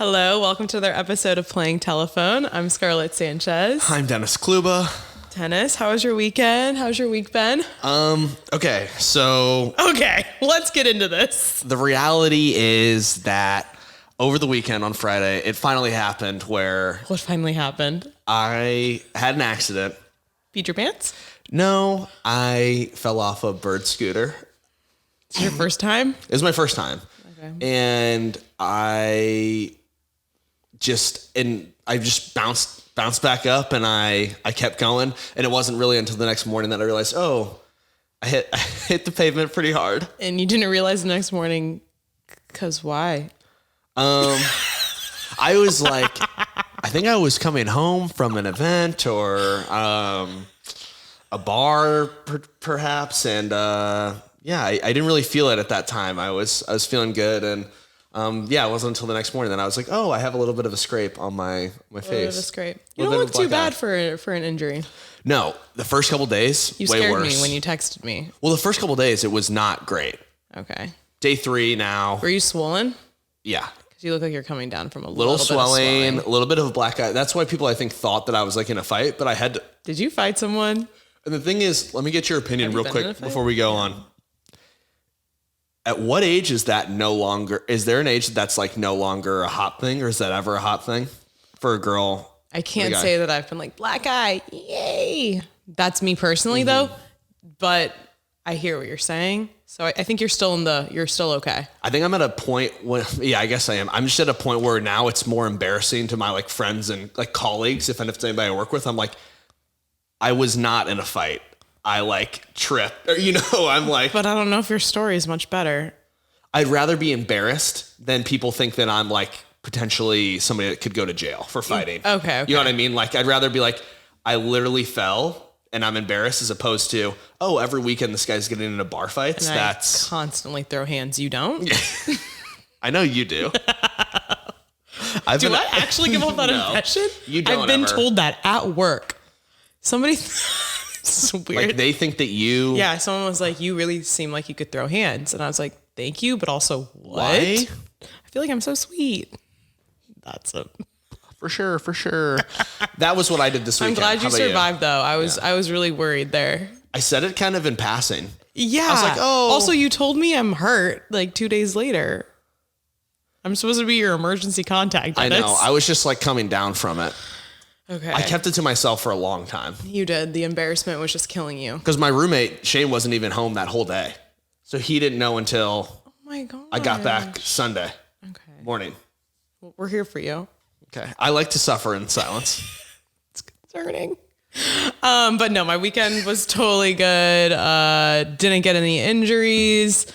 Hello, welcome to another episode of Playing Telephone. I'm Scarlett Sanchez. I'm Dennis Kluba. Dennis, how was your weekend? How's your week been? Okay, so... Okay, let's get into this. The reality is that over the weekend on Friday, it finally happened where... What finally happened? I had an accident. Peed your pants? No, I fell off a bird scooter. Is it your first time? It was my first time. Okay. And I just bounced back up and I kept going. And it wasn't really until the next morning that I realized, I hit the pavement pretty hard. And you didn't realize the next morning, because why? I was like, I think I was coming home from an event or a bar perhaps. And I didn't really feel it at that time. I was feeling good. And it wasn't until the next morning that I was like, I have a little bit of a scrape on my face. A little bit of a scrape. You don't look too bad for an injury. No, the first couple days, you way scared worse. me when you texted me. Well, the first couple days, it was not great. Okay. Day 3 now. Were you swollen? Yeah. Because you look like you're coming down from a little swelling, a little bit of a black eye. That's why people, I think, thought that I was like in a fight, but I had to. Did you fight someone? And the thing is, let me get your opinion real quick before we go on. At what age is that no longer? Is there an age that's like no longer a hot thing, or is that ever a hot thing for a girl? I can't say that I've been like black eye, yay. That's me personally though, but I hear what you're saying. So I think you're still okay. I think I'm at a point when, I guess I am. I'm just at a point where now it's more embarrassing to my like friends and like colleagues. If it's anybody I work with, I'm like, I was not in a fight. I like tripped, or, I'm like. But I don't know if your story is much better. I'd rather be embarrassed than people think that I'm like potentially somebody that could go to jail for fighting. Okay. You know what I mean? Like, I'd rather be like, I literally fell and I'm embarrassed, as opposed to, every weekend this guy's getting into bar fights. And I constantly throw hands. You don't? I know you do. Do I actually give off that impression? You don't. I've been told that at work. Somebody... It's weird. Like they think that you... Yeah, someone was like, you really seem like you could throw hands. And I was like, thank you, but also what? Why? I feel like I'm so sweet. That's a... For sure. That was what I did this weekend. I'm glad you survived though. I was really worried there. I said it kind of in passing. Yeah. I was like, Also, you told me I'm hurt like 2 days later. I'm supposed to be your emergency contact. Dennis. I know. I was just like coming down from it. Okay. I kept it to myself for a long time. You did. The embarrassment was just killing you. Because my roommate, Shane, wasn't even home that whole day. So he didn't know until I got back Sunday morning. Well, we're here for you. Okay. I like to suffer in silence. It's concerning. But no, my weekend was totally good. Didn't get any injuries.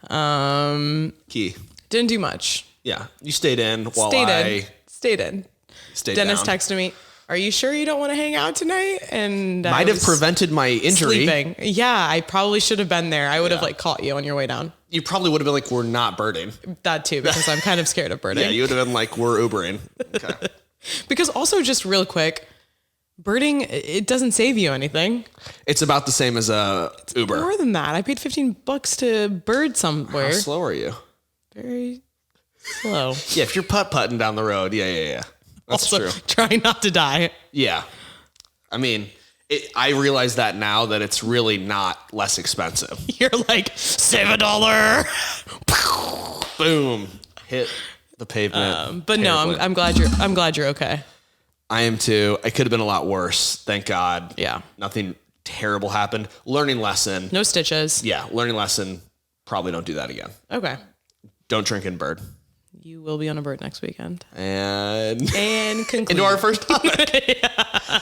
Key. Didn't do much. Yeah. You stayed in while Stayed in. Dennis texted me, are you sure you don't want to hang out tonight? And might have prevented my injury. Sleeping. Yeah, I probably should have been there. I would have like caught you on your way down. You probably would have been like, we're not birding. That too, because I'm kind of scared of birding. Yeah, you would have been like, we're Ubering. Okay. Because also, just real quick, birding, it doesn't save you anything. It's about the same as Uber. More than that. I paid $15 to bird somewhere. How slow are you? Very slow. Yeah, if you're putt-putting down the road, yeah. That's also, true. Trying not to die. Yeah. I mean, I realize that now that it's really not less expensive. You're like, save $1. Boom. Hit the pavement. But terribly. No, I'm glad you're okay. I am too. It could have been a lot worse. Thank God. Yeah. Nothing terrible happened. Learning lesson. No stitches. Yeah. Learning lesson. Probably don't do that again. Okay. Don't drink and bird. You will be on a bird next weekend. And conclude. Into our first topic. Yeah.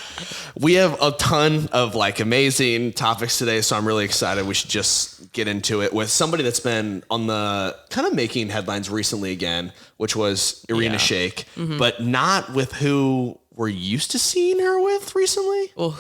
We have a ton of like amazing topics today, so I'm really excited. We should just get into it with somebody that's been on the kind of making headlines recently again, which was Irina Shayk, but not with who we're used to seeing her with recently. Well,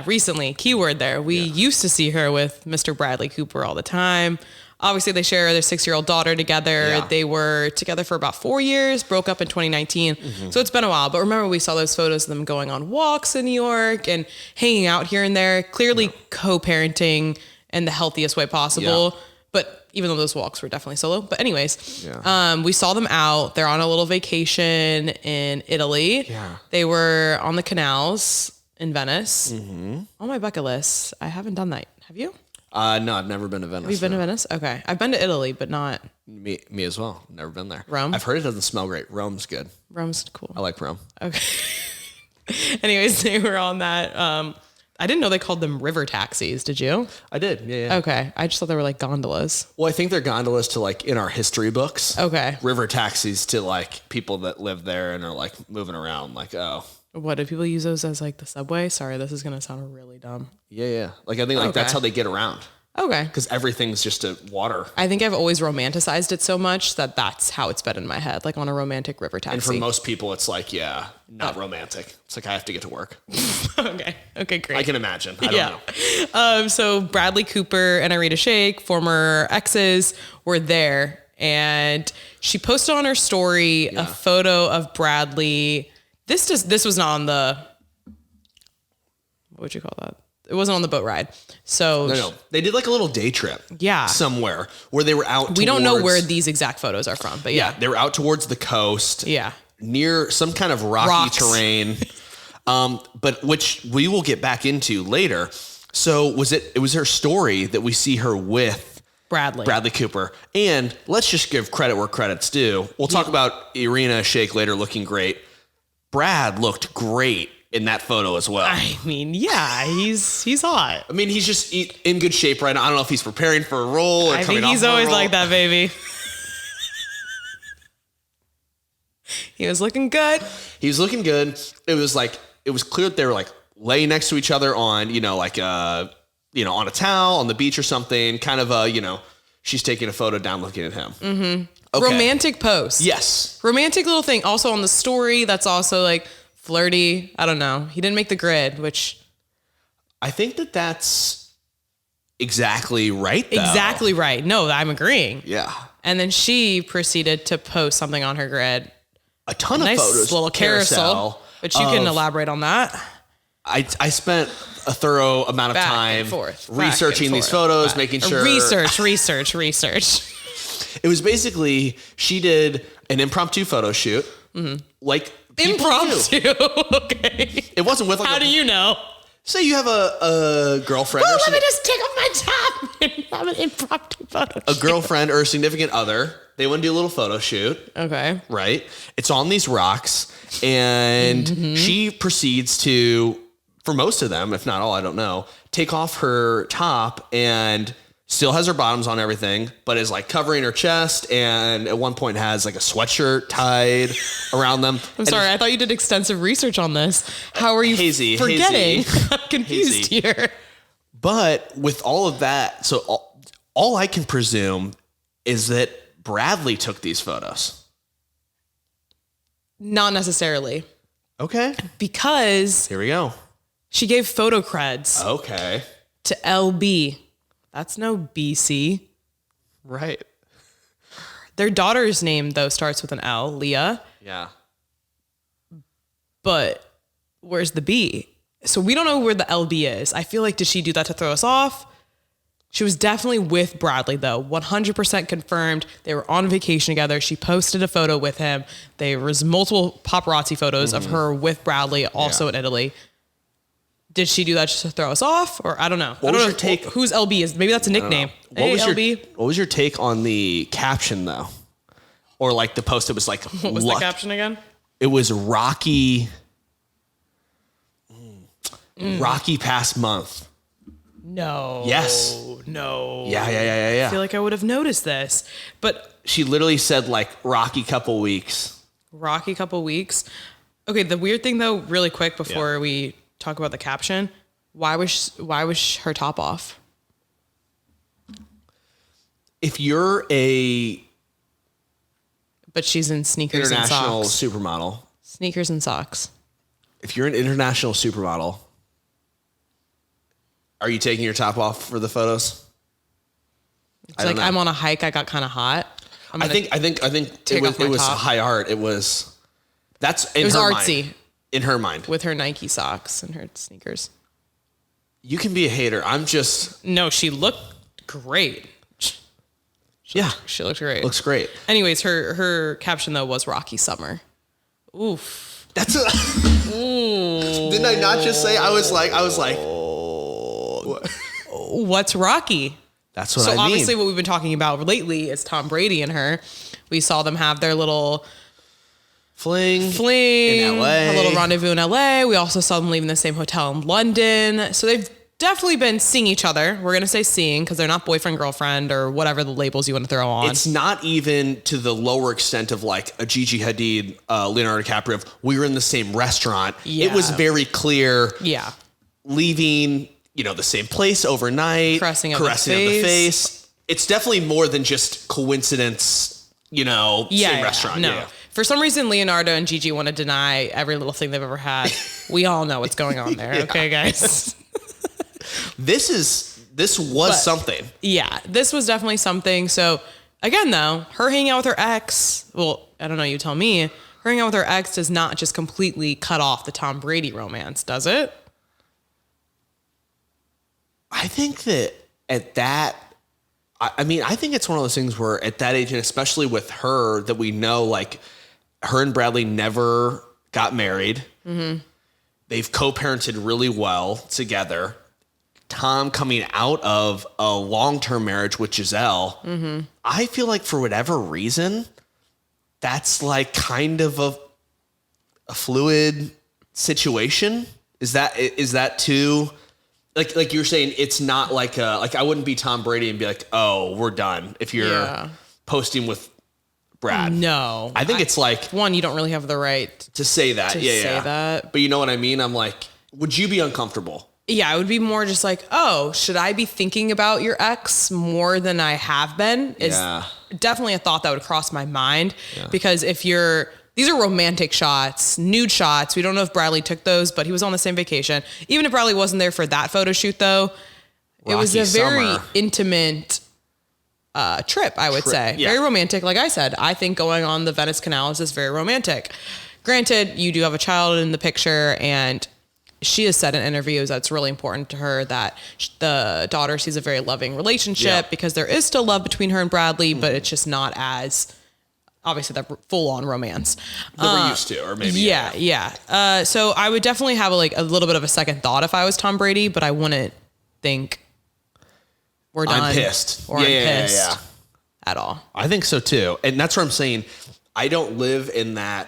recently. Keyword there. We used to see her with Mr. Bradley Cooper all the time. Obviously, they share their 6-year-old daughter together. Yeah. They were together for about 4 years, broke up in 2019. So it's been a while. But remember, we saw those photos of them going on walks in New York and hanging out here and there, clearly co-parenting in the healthiest way possible. Yeah. But even though those walks were definitely solo. But anyways, Yeah. we saw them out. They're on a little vacation in Italy. Yeah. They were on the canals in Venice. On my bucket list. I haven't done that. Have you? No, I've never been to Venice. Have you been to Venice? Okay. I've been to Italy, but not Me as well. Never been there. Rome? I've heard it doesn't smell great. Rome's good. Rome's cool. I like Rome. Okay. Anyways, they were on that. I didn't know they called them river taxis. Did you? I did. Yeah. Okay. I just thought they were like gondolas. Well, I think they're gondolas to like in our history books. Okay. River taxis to like people that live there and are like moving around. Like, oh, What, do people use those as like the subway? Sorry, this is going to sound really dumb. yeah. Like I think like that's how they get around. Okay. Because everything's just a water. I think I've always romanticized it so much that that's how it's been in my head, like on a romantic river taxi. And for most people, it's like, yeah, not romantic. It's like I have to get to work. Okay, great. I can imagine. I don't know. So Bradley Cooper and Irina Shayk, former exes, were there, and she posted on her story a photo of Bradley. This was not on the, what would you call that? It wasn't on the boat ride. So No. They did like a little day trip. Yeah. Somewhere where they were out. We don't know where these exact photos are from, but yeah. They were out towards the coast. Yeah. Near some kind of rocky Rocks. terrain. But which we will get back into later. So it was her story that we see her with Bradley Cooper. And let's just give credit where credit's due. We'll talk about Irina Shayk later looking great. Brad looked great in that photo as well. I mean, yeah, he's hot. I mean, he's just in good shape right now. I don't know if he's preparing for a role or I coming think he's off of a always role. like that, baby. He was looking good. He was looking good. It was clear that they were like laying next to each other on, on a towel on the beach or something. Kind of she's taking a photo down looking at him. Mm-hmm. Okay. Romantic post. Yes. Romantic little thing. Also on the story, that's also like flirty. I don't know. He didn't make the grid, which I think that's exactly right, though. Exactly right. No, I'm agreeing. Yeah. And then she proceeded to post something on her grid. A ton Nice of photos. little carousel. But you can elaborate on that. I spent a thorough amount of Back time and forth, researching these photos, making sure. Research. It was basically, she did an impromptu photo shoot. Mm-hmm. Like people Impromptu. do. Okay. It wasn't with like How do you know? Say you have a girlfriend. Well, or let me just take off my top and have an impromptu photo. a girlfriend or a significant other. They want to do a little photo shoot. Okay. Right? It's on these rocks, and she proceeds to, for most of them, if not all, I don't know, take off her top and still has her bottoms on everything, but is like covering her chest, and at one point has like a sweatshirt tied around them. I'm sorry, I thought you did extensive research on this. How are you forgetting? I'm confused here. But with all of that, so all I can presume is that Bradley took these photos. Not necessarily. Okay. Because Here we go. she gave photo creds Okay. to LB. That's no BC. Right. Their daughter's name, though, starts with an L, Leah. Yeah. But where's the B? So we don't know where the LB is. I feel like, did she do that to throw us off? She was definitely with Bradley, though. 100% confirmed. They were on vacation together. She posted a photo with him. There was multiple paparazzi photos of her with Bradley, also in Italy. Did she do that just to throw us off? Or I don't know. What was your take? Who's LB is? Maybe that's a nickname. Hey, LB. What was your take on the caption, though? Or like the post, it was like, What was the caption again? It was Rocky past month. No. Yes. No. Yeah. I feel like I would have noticed this. But She literally said like rocky couple weeks. rocky couple weeks. Okay, the weird thing though, really quick before we talk about the caption, why was her top off? If you're But she's in sneakers and international socks. supermodel, Sneakers and socks. if you're an international supermodel, are you taking your top off for the photos? It's like I'm on a hike. I got kind of hot. I think take off my it was top. high art. It was It was her artsy mind. In her mind. with her Nike socks and her sneakers. You can be a hater. I'm just No, she looked great. She looked great. Looks great. Anyways, her caption though was Rocky Summer. Oof. That's a, didn't I not just say? I was like, what's Rocky? That's what I So mean. obviously what we've been talking about lately is Tom Brady and her. We saw them have their little fling in LA. a little rendezvous in LA. We also saw them leaving the same hotel in London. So they've definitely been seeing each other. We're going to say seeing because they're not boyfriend, girlfriend, or whatever the labels you want to throw on. It's not even to the lower extent of like a Gigi Hadid, Leonardo DiCaprio. Of, we were in the same restaurant. Yeah. It was very clear. Yeah. Leaving, the same place overnight. Caressing of the the face. It's definitely more than just coincidence, same restaurant. No. Yeah. For some reason, Leonardo and Gigi want to deny every little thing they've ever had. We all know what's going on there. Okay, guys. This was something. Yeah, this was definitely something. So again, though, her hanging out with her ex, well, I don't know, you tell me, her hanging out with her ex does not just completely cut off the Tom Brady romance, does it? I think that at that, I think it's one of those things where at that age, and especially with her, that we know, like, her and Bradley never got married. Mm-hmm. They've co-parented really well together. Tom coming out of a long-term marriage with Giselle, mm-hmm. I feel like for whatever reason, that's like kind of a fluid situation. Is that too, like you're saying, it's not like I wouldn't be Tom Brady and be like, oh, we're done if you're posting with Brad. No. I think it's like, one, you don't really have the right to say that. That. But you know what I mean? I'm like, would you be uncomfortable? Yeah, it would be more just like, oh, should I be thinking about your ex more than I have been? Is definitely a thought that would cross my mind. Yeah. Because these are romantic shots, nude shots. We don't know if Bradley took those, but he was on the same vacation. Even if Bradley wasn't there for that photo shoot, though, it was a very intimate trip, I would say. Yeah. Very romantic. Like I said, I think going on the Venice canals is very romantic. Granted, you do have a child in the picture, and she has said in interviews that it's really important to her that the daughter sees a very loving relationship because there is still love between her and Bradley, but it's just not as obviously that full on romance that we're used to, or maybe. Yeah. So I would definitely have a little bit of a second thought if I was Tom Brady, but I wouldn't think we're done. I'm pissed. Or I'm pissed at all. I think so too. And that's what I'm saying. I don't live in that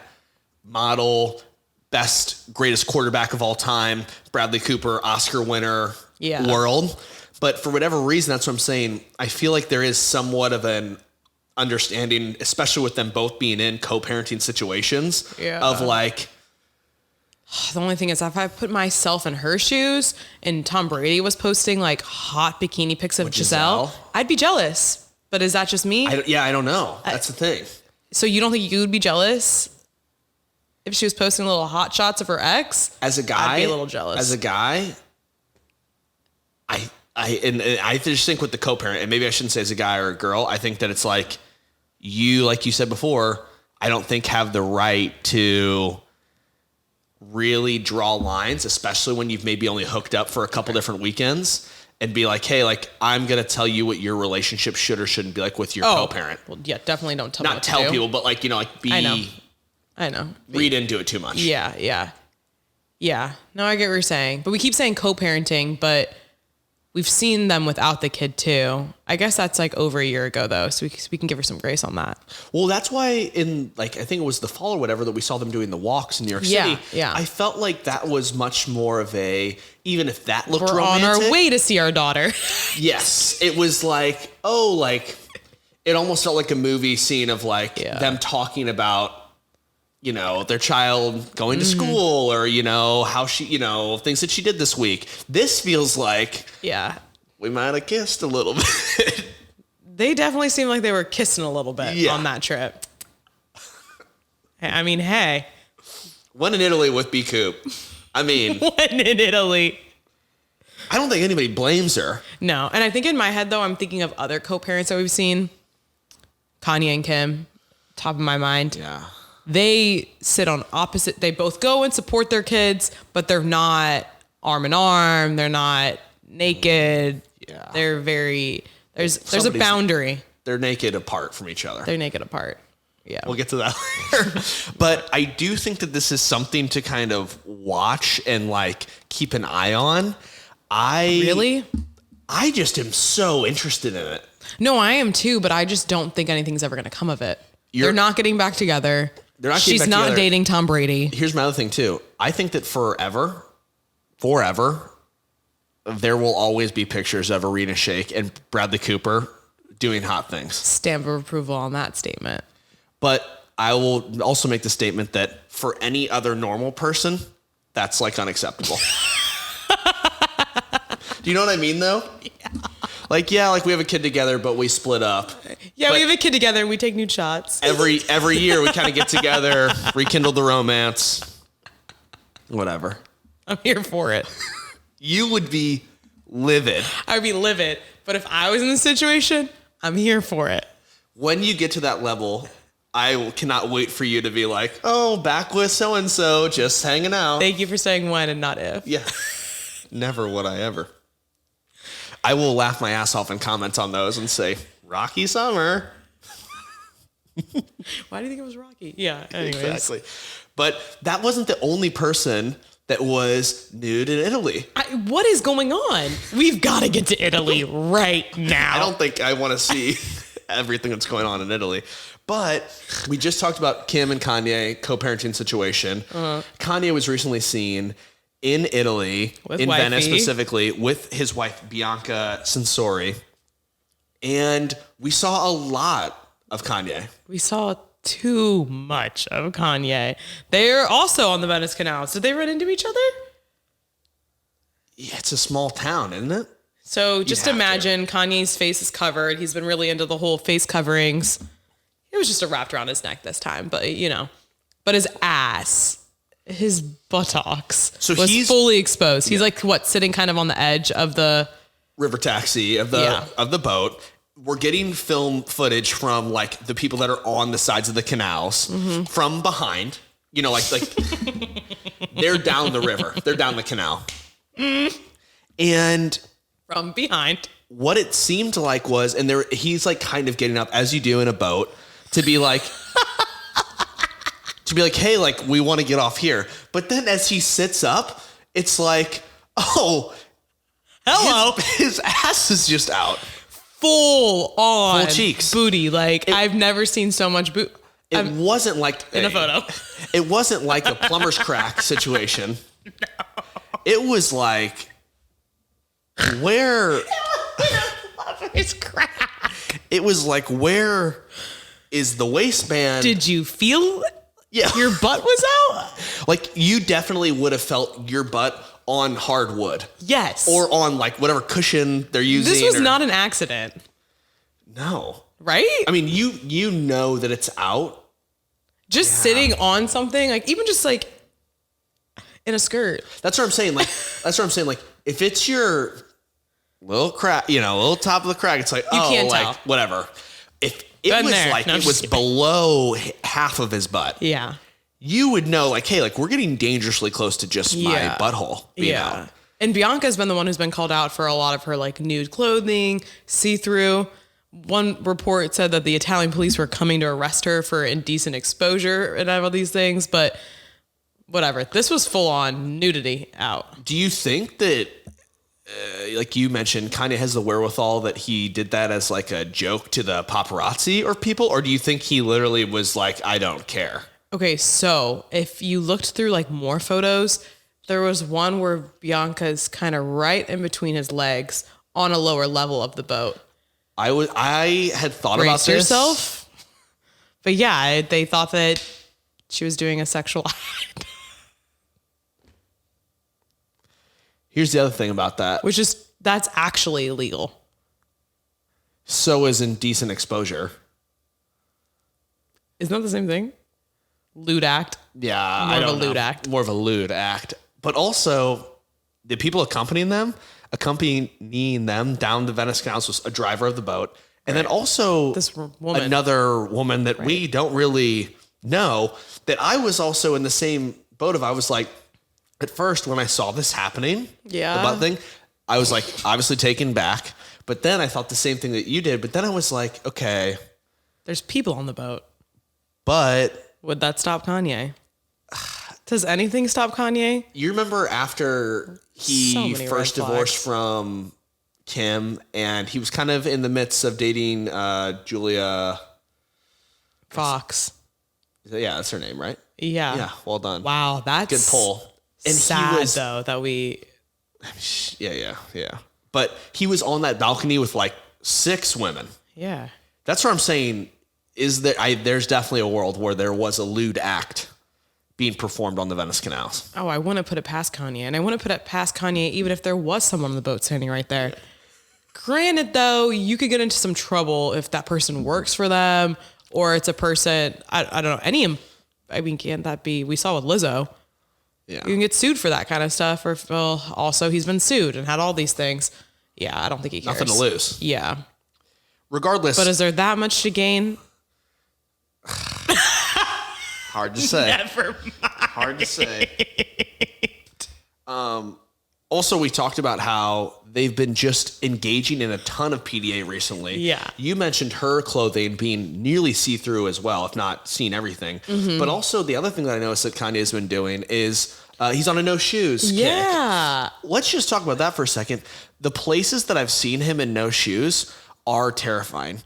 model best, greatest quarterback of all time, Bradley Cooper, Oscar winner world. But for whatever reason, that's what I'm saying. I feel like there is somewhat of an understanding, especially with them both being in co-parenting situations of like. The only thing is, if I put myself in her shoes and Tom Brady was posting like hot bikini pics of Giselle, I'd be jealous. But is that just me? I don't know. That's the thing. So you don't think you would be jealous if she was posting little hot shots of her ex? As a guy, I'd be a little jealous. As a guy, I just think with the co-parent, and maybe I shouldn't say as a guy or a girl, I think that it's like you said before, I don't think have the right to really draw lines, especially when you've maybe only hooked up for a couple different weekends, and be like, hey, like, I'm going to tell you what your relationship should or shouldn't be like with your co-parent. Well, yeah, definitely don't tell me Not tell people, but like, like be... I know. Read into it too much. Yeah. No, I get what you're saying. But we keep saying co-parenting, but we've seen them without the kid too. I guess that's like over a year ago though, so we can give her some grace on that. Well, that's why in like, I think it was the fall or whatever that we saw them doing the walks in New York City. Yeah. I felt like that was much more of a, even if that looked We're romantic. on our way to see our daughter. Yes. It was like, it almost felt like a movie scene of like them talking about, their child going to school or, how she, things that she did this week. This feels like, we might have kissed a little bit. They definitely seemed like they were kissing a little bit on that trip. I mean, hey. One in Italy with B. Coop. I mean. One in Italy. I don't think anybody blames her. No. And I think in my head, though, I'm thinking of other co-parents that we've seen. Kanye and Kim, top of my mind. Yeah. They sit on opposite. They both go and support their kids, but they're not arm in arm. They're not naked. Yeah. They're very, there's a boundary. They're naked apart from each other. They're naked apart. Yeah. We'll get to that later. But I do think that this is something to kind of watch and like keep an eye on. Really? I just am so interested in it. No, I am too, but I just don't think anything's ever going to come of it. They're not getting back together. She's not dating Tom Brady. Here's my other thing too. I think that forever, there will always be pictures of Irina Shayk and Bradley Cooper doing hot things. Stamp of approval on that statement. But I will also make the statement that for any other normal person, that's like unacceptable. Do you know what I mean though? Yeah. Like we have a kid together, but we split up. Yeah, but we have a kid together and we take nude shots. Every year we kind of get together, rekindle the romance. Whatever. I'm here for it. You would be livid. I would be livid. But if I was in this situation, I'm here for it. When you get to that level, I cannot wait for you to be like, oh, back with so-and-so, just hanging out. Thank you for saying when and not if. Yeah. Never would I ever. I will laugh my ass off in comments on those and say, Rocky Summer. Why do you think it was Rocky? Yeah, anyways. Exactly. But that wasn't the only person that was nude in Italy. What is going on? We've got to get to Italy right now. I don't think I want to see everything that's going on in Italy. But we just talked about Kim and Kanye co-parenting situation. Kanye was recently seen in Italy, in Venice specifically, with his wife, Bianca Censori. And we saw a lot of Kanye. We saw too much of Kanye. They're also on the Venice canals. Did they run into each other? Yeah, it's a small town, isn't it? So just imagine Kanye's face is covered. He's been really into the whole face coverings. It was just wrapped around his neck this time, but but his ass, his buttocks was fully exposed. He's sitting kind of on the edge of the river taxi of the boat. We're getting film footage from the people that are on the sides of the canals from behind, they're down the river, they're down the canal. And from behind, what it seemed like was, and he's kind of getting up as you do in a boat to be like, hey, we want to get off here. But then as he sits up, it's like, oh, hello, his ass is just out. Full cheeks, booty. I've never seen so much booty. It wasn't like in a photo. It wasn't like a plumber's crack situation. No. It was like where plumber's crack. It was like, where is the waistband? Did you feel? Yeah, your butt was out. You definitely would have felt your butt on hardwood. Yes. Or on whatever cushion they're using. This was not an accident. No. Right? I mean, you know that it's out. Just sitting on something, even just in a skirt. That's what I'm saying. If it's your little crack, little top of the crack, it's you can't tell. Whatever. If it was it was below half of his butt. Yeah. You would know, hey, we're getting dangerously close to just my butthole being out. And Bianca's been the one who's been called out for a lot of her nude clothing, see-through. One report said that the Italian police were coming to arrest her for indecent exposure and all these things, but whatever. This was full-on nudity out. Do you think that, like you mentioned, Kanye has the wherewithal that he did that as a joke to the paparazzi or people, or do you think he literally was I don't care? Okay, so if you looked through more photos, there was one where Bianca's kind of right in between his legs on a lower level of the boat. I had thought about this. Brace yourself. But yeah, they thought that she was doing a sexual act. Here's the other thing about that. That's actually illegal. So is indecent exposure. Isn't that the same thing? Lewd act. Yeah. More of a lewd act. More of a lewd act. But also, the people accompanying them down the Venice canals was a driver of the boat. And then also this woman. Another woman that we don't really know, that I was also in the same boat of, I was at first when I saw this happening, the butt thing, I was obviously taken back. But then I thought the same thing that you did. But then I was like, okay. There's people on the boat. But would that stop Kanye? Does anything stop Kanye? You remember after he first divorced from Kim and he was kind of in the midst of dating Julia Fox. Yeah, that's her name, right? Yeah. Yeah, well done. Wow, that's good pull. And sad, though, that we... Yeah. But he was on that balcony with like 6 women. Yeah. That's what I'm saying. There's definitely a world where there was a lewd act being performed on the Venice canals. Oh, I want to put it past Kanye. And I want to put it past Kanye even if there was someone on the boat standing right there. Yeah. Granted, though, you could get into some trouble if that person works for them or it's a person, I don't know, can't that be, we saw with Lizzo. Yeah. You can get sued for that kind of stuff. Or also he's been sued and had all these things. Yeah, I don't think he cares. Nothing to lose. Yeah. Regardless. But is there that much to gain? Hard to say. Never mind. Hard to say. Also, we talked about how they've been just engaging in a ton of PDA recently. Yeah. You mentioned her clothing being nearly see-through as well, if not seeing everything. Mm-hmm. But also the other thing that I noticed that Kanye's been doing is he's on a no shoes kick. Yeah. Let's just talk about that for a second. The places that I've seen him in no shoes are terrifying.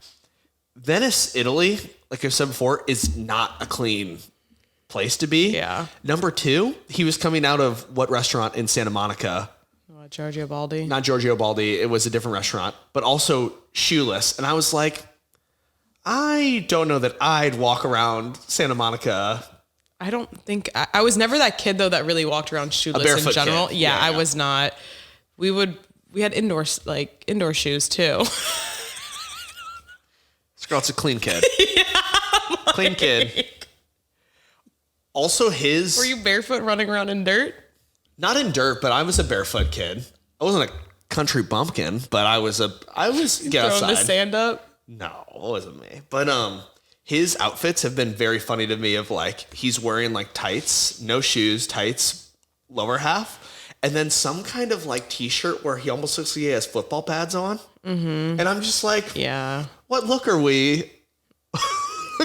Venice, Italy, like I've said before, is not a clean place to be. Yeah. Number 2, he was coming out of what restaurant in Santa Monica? Giorgio Baldi. Not Giorgio Baldi. It was a different restaurant, but also shoeless. And I was like, I don't know that I'd walk around Santa Monica. I don't think I was never that kid though that really walked around shoeless in general. Yeah, I was not. We had indoor shoes too. This girl's a clean kid. Clean kid. Also Were you barefoot running around in dirt? Not in dirt, but I was a barefoot kid. I wasn't a country bumpkin, but I was get throwing outside. The sand up? No, it wasn't me. But his outfits have been very funny to me of like he's wearing like tights, no shoes, tights, lower half, and then some kind of like t-shirt where he almost looks like he has football pads on. Mm-hmm. And I'm just like, yeah. What look are we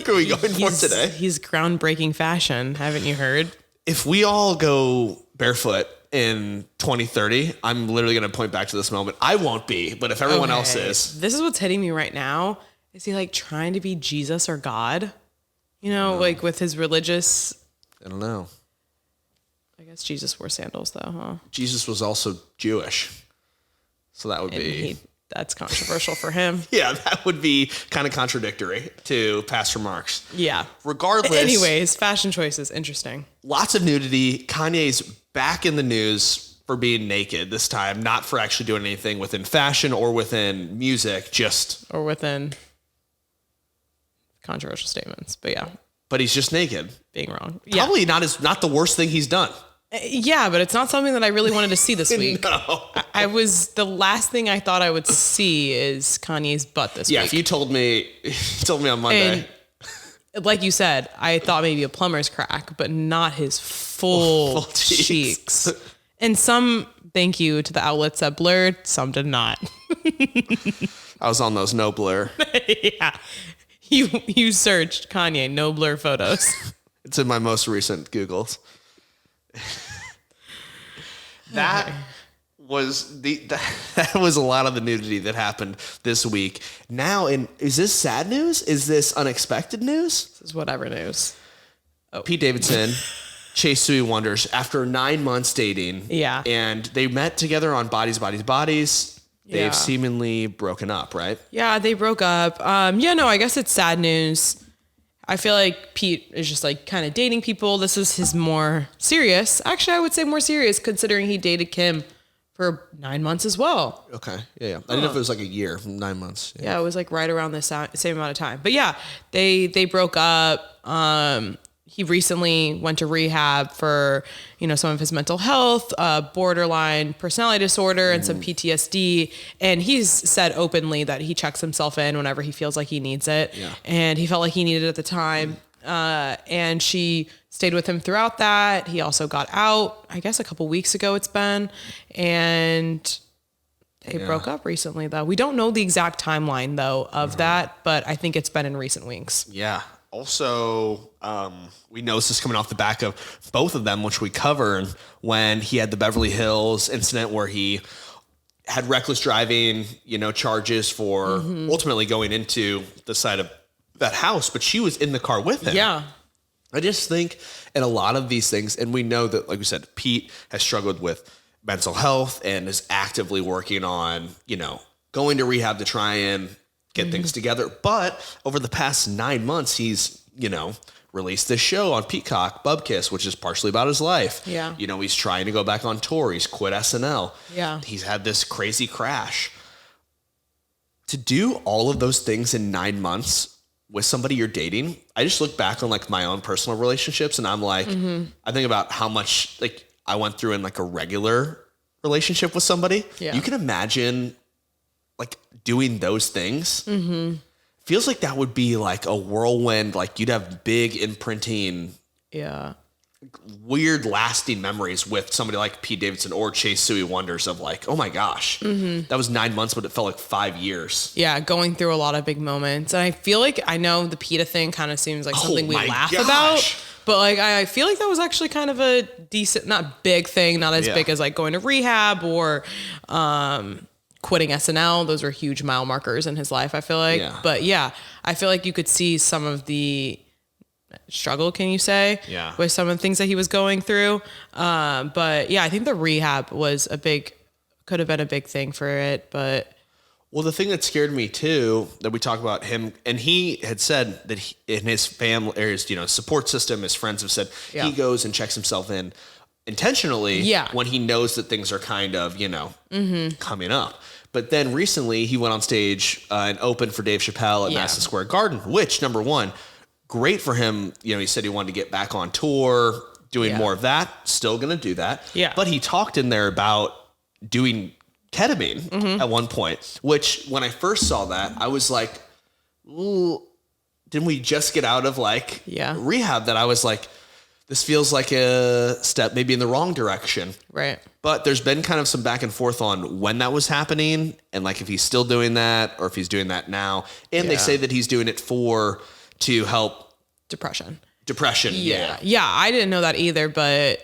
going for today? He's groundbreaking fashion, haven't you heard? If we all go barefoot in 2030, I'm literally going to point back to this moment. I won't be, but if everyone else is. This is what's hitting me right now. Is he like trying to be Jesus or God? You know, like with his religious... I don't know. I guess Jesus wore sandals though, huh? Jesus was also Jewish. So that would be... That's controversial for him. Yeah, that would be kind of contradictory to past remarks. Yeah. Regardless. Anyways, fashion choices, interesting. Lots of nudity. Kanye's back in the news for being naked this time, not for actually doing anything within fashion or within music, just... Or within controversial statements, but yeah. But he's just naked. Being wrong. Probably not the worst thing he's done. Yeah, but it's not something that I really wanted to see this week. No. The last thing I thought I would see is Kanye's butt this week. Yeah, if you told me on Monday. And like you said, I thought maybe a plumber's crack, but not his full cheeks. And some, thank you to the outlets that blurred, some did not. I was on those no blur. Yeah. You searched Kanye no blur photos. It's in my most recent Googles. That was a lot of the nudity that happened this week. Now, is this sad news? Is this unexpected news? This is whatever news. Oh. Pete Davidson, Chase Suey Wonders, after 9 months dating. Yeah. And they met together on Bodies, Bodies, Bodies. They've seemingly broken up, right? Yeah, they broke up. I guess it's sad news. I feel like Pete is just like kind of dating people. This is his more serious. Actually, I would say more serious considering he dated Kim for 9 months as well. Okay. Yeah. I didn't know if it was like a year, 9 months. Yeah, it was like right around the same amount of time. But yeah, they broke up. He recently went to rehab for, some of his mental health, borderline personality disorder, and some PTSD. And he's said openly that he checks himself in whenever he feels like he needs it. Yeah. And he felt like he needed it at the time. And she stayed with him throughout that. He also got out, I guess a couple weeks ago it's been. And They broke up recently, though. We don't know the exact timeline, though, of that, but I think it's been in recent weeks. Yeah. Also, we know this is coming off the back of both of them, which we covered when he had the Beverly Hills incident where he had reckless driving, charges for ultimately going into the side of that house, but she was in the car with him. Yeah. I just think in a lot of these things, and we know that, like we said, Pete has struggled with mental health and is actively working on, going to rehab to try and get things together. But over the past 9 months, he's, released this show on Peacock, Bubkiss, which is partially about his life. Yeah. He's trying to go back on tour. He's quit SNL. Yeah. He's had this crazy crash. To do all of those things in 9 months with somebody you're dating, I just look back on like my own personal relationships and I'm like, I think about how much like I went through in like a regular relationship with somebody. Yeah. You can imagine like doing those things. Feels like that would be like a whirlwind. Like you'd have big imprinting, weird lasting memories with somebody like Pete Davidson or Chase Suey Wonders of like, oh my gosh, that was 9 months, but it felt like 5 years. Yeah, going through a lot of big moments. And I feel like I know the PETA thing kind of seems like something we laugh about. But like I feel like that was actually kind of a decent, not big thing, not as big as like going to rehab or quitting SNL. Those were huge mile markers in his life, I feel like. Yeah. But yeah, I feel like you could see some of the struggle, can you say? Yeah. With some of the things that he was going through. But yeah, I think the rehab was could have been a big thing for it. But well, the thing that scared me too, that we talk about him, and he had said that in his family, or his support system, his friends have said he goes and checks himself in intentionally when he knows that things are kind of coming up. But then recently he went on stage and opened for Dave Chappelle at Madison Square Garden, which number one, great for him. He said he wanted to get back on tour, doing more of that. Still going to do that. Yeah. But he talked in there about doing ketamine at one point, which when I first saw that, I was like, ooh, didn't we just get out of like rehab? That I was like, this feels like a step maybe in the wrong direction. right. But there's been kind of some back and forth on when that was happening and like if he's still doing that or if he's doing that now. And they say that he's doing it to help Depression. Yeah. Yeah, I didn't know that either, but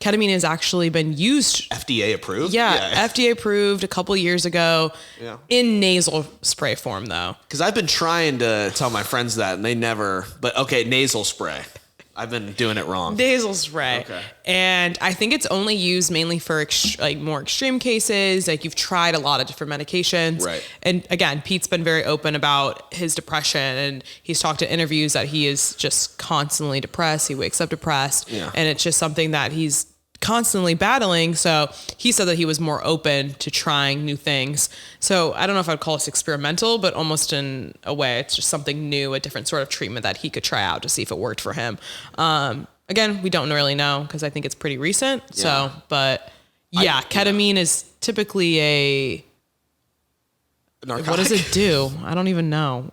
ketamine has actually been used. FDA approved? Yeah, FDA approved a couple years ago in nasal spray form, though. Because I've been trying to tell my friends that, and they never. But okay, nasal spray. I've been doing it wrong. Nasal spray. Okay. And I think it's only used mainly for more extreme cases. Like you've tried a lot of different medications. Right. And again, Pete's been very open about his depression, and he's talked to interviews that he is just constantly depressed. He wakes up depressed. Yeah. And it's just something that he's constantly battling. So he said that he was more open to trying new things. So I don't know if I'd call this experimental, but almost in a way, it's just something new, a different sort of treatment that he could try out to see if it worked for him. Again, we don't really know because I think it's pretty recent. Yeah. So, but ketamine is typically a narcotic. What does it do? I don't even know.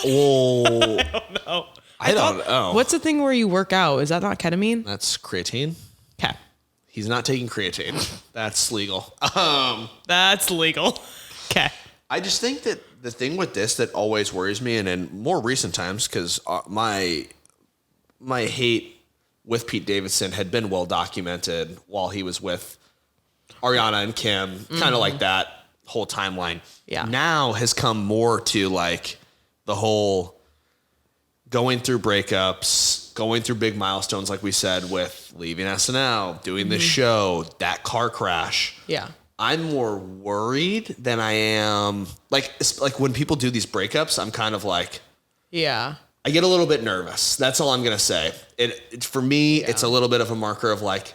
Oh, I don't know. I don't know. What's the thing where you work out? Is that not ketamine? That's creatine. Okay. He's not taking creatine. That's legal. That's legal. Okay. I just think that the thing with this that always worries me, and in more recent times, because my hate with Pete Davidson had been well documented while he was with Ariana and Kim, kind of like that whole timeline. Yeah. Now has come more to like the whole going through breakups, going through big milestones, like we said, with leaving SNL, doing this show, that car crash. Yeah. I'm more worried than I am. Like when people do these breakups, I'm kind of like, yeah, I get a little bit nervous. That's all I'm going to say. It for me, it's a little bit of a marker of like,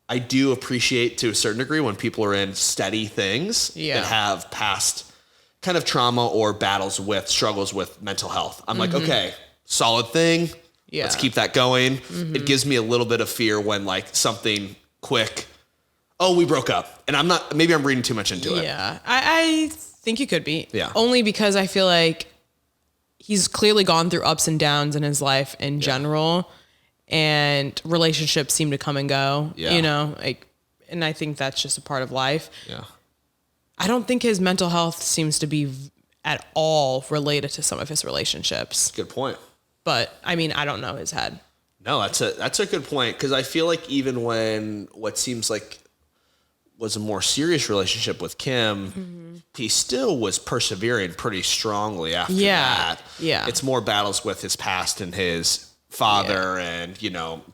I do appreciate to a certain degree when people are in steady things that have past kind of trauma or struggles with mental health. I'm like, okay, solid thing. Yeah. Let's keep that going. It gives me a little bit of fear when like something quick, oh, we broke up. And maybe I'm reading too much into it. Yeah. I think you could be. Yeah. Only because I feel like he's clearly gone through ups and downs in his life in general, and relationships seem to come and go, and I think that's just a part of life. Yeah. I don't think his mental health seems to be at all related to some of his relationships. Good point. But I mean, I don't know his head. No, that's a good point, because I feel like even when what seems like was a more serious relationship with Kim, he still was persevering pretty strongly after that. Yeah. It's more battles with his past and his father and,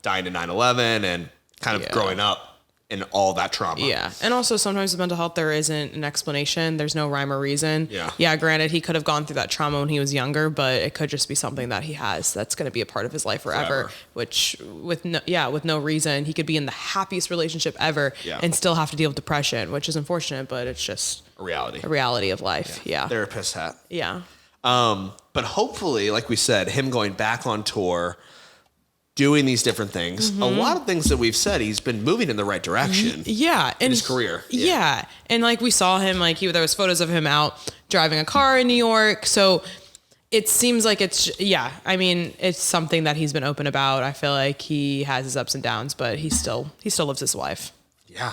dying in 9/11 and kind of growing up in all that trauma. Yeah. And also sometimes with mental health, there isn't an explanation. There's no rhyme or reason. Yeah. Granted, he could have gone through that trauma when he was younger, but it could just be something that he has that's going to be a part of his life forever. Which with no reason, he could be in the happiest relationship ever and still have to deal with depression, which is unfortunate, but it's just A reality. a reality of life. Yeah. Therapist hat. Yeah. But hopefully, like we said, him going back on tour, doing these different things, a lot of things that we've said, he's been moving in the right direction. Yeah. In his career. Yeah. And like we saw him, like there was photos of him out driving a car in New York. So it seems like it's something that he's been open about. I feel like he has his ups and downs, but he still lives his life. Yeah.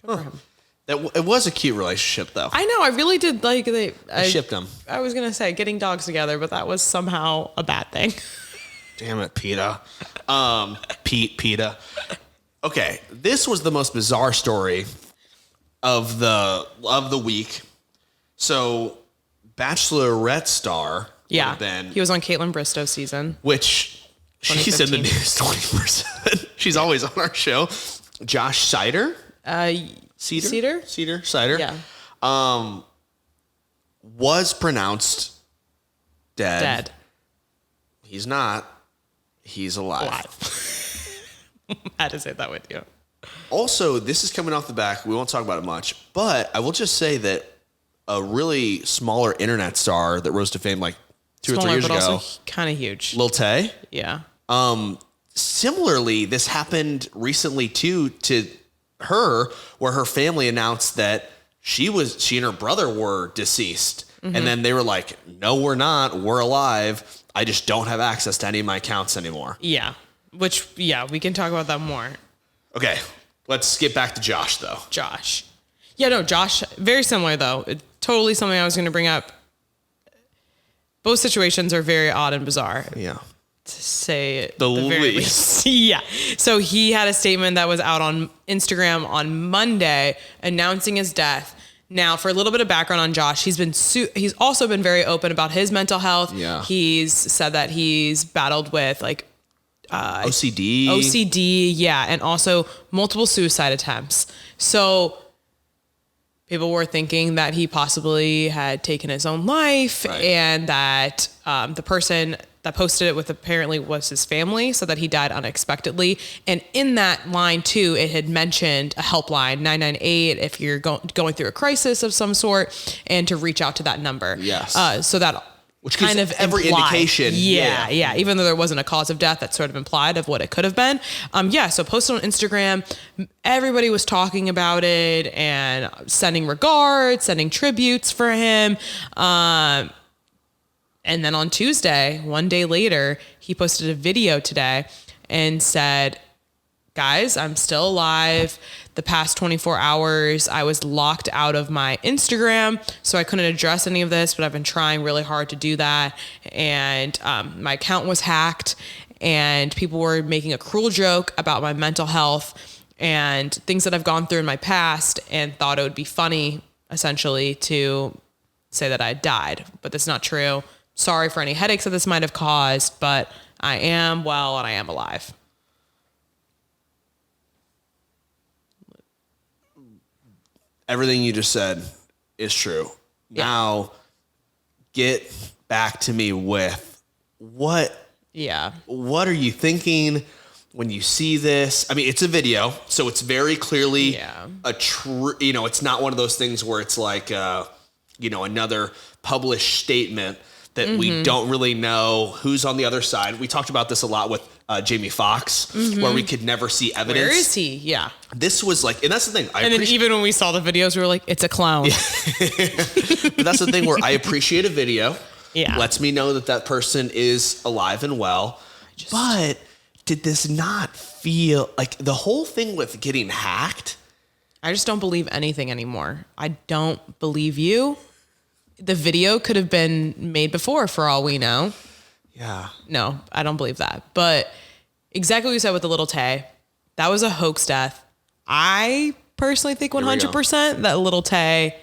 Good for him. It was a cute relationship, though. I know. I really did like I shipped them. I was going to say getting dogs together, but that was somehow a bad thing. Damn it, PETA. PETA. Okay, this was the most bizarre story of the week. So, Bachelorette star. Yeah. He was on Caitlin Bristow's season. Which she's in the news 20%. She's always on our show. Josh Sider. Sider. Yeah. Was pronounced dead. He's not. He's alive. I had to say that with you. Also, this is coming off the back. We won't talk about it much, but I will just say that a really smaller internet star that rose to fame like 2 or 3 years ago, also kind of huge. Lil Tay. Yeah. Similarly, this happened recently too to her, where her family announced that she and her brother were deceased, and then they were like, "No, we're not. We're alive. I just don't have access to any of my accounts anymore." Yeah. Which, we can talk about that more. Okay. Let's get back to Josh, though. Josh. Yeah, no, Josh, very similar, though. Totally something I was going to bring up. Both situations are very odd and bizarre. Yeah. To say the least. Yeah. So he had a statement that was out on Instagram on Monday announcing his death. Now, for a little bit of background on Josh, he's also been very open about his mental health. Yeah. He's said that he's battled with OCD, yeah, and also multiple suicide attempts. So people were thinking that he possibly had taken his own life, and that the person that posted it with apparently was his family, so that he died unexpectedly. And in that line too, it had mentioned a helpline, 998, if you're going through a crisis of some sort, and to reach out to that number. Yes. So that which kind of every indication. Yeah. Even though there wasn't a cause of death, that's sort of implied of what it could have been. So posted on Instagram, everybody was talking about it and sending regards, sending tributes for him. And then on Tuesday, one day later, he posted a video today and said, "Guys, I'm still alive. The past 24 hours, I was locked out of my Instagram, so I couldn't address any of this, but I've been trying really hard to do that. And my account was hacked, and people were making a cruel joke about my mental health and things that I've gone through in my past, and thought it would be funny, essentially, to say that I died. But that's not true. Sorry for any headaches that this might have caused, but I am well and I am alive." Everything you just said is true. Yeah. Now, get back to me with what are you thinking when you see this? I mean, it's a video, so it's very clearly a true, it's not one of those things where it's like, another published statement that we don't really know who's on the other side. We talked about this a lot with Jamie Foxx, where we could never see evidence. Where is he? Yeah. This was like, and that's the thing. Then even when we saw the videos, we were like, it's a clown. But that's the thing where I appreciate a video. Yeah. Lets me know that person is alive and well. But did this not feel like the whole thing with getting hacked? I just don't believe anything anymore. I don't believe you. The video could have been made before, for all we know. Yeah. No, I don't believe that. But exactly what you said with the little Tay, that was a hoax death. I personally think 100% that little Tay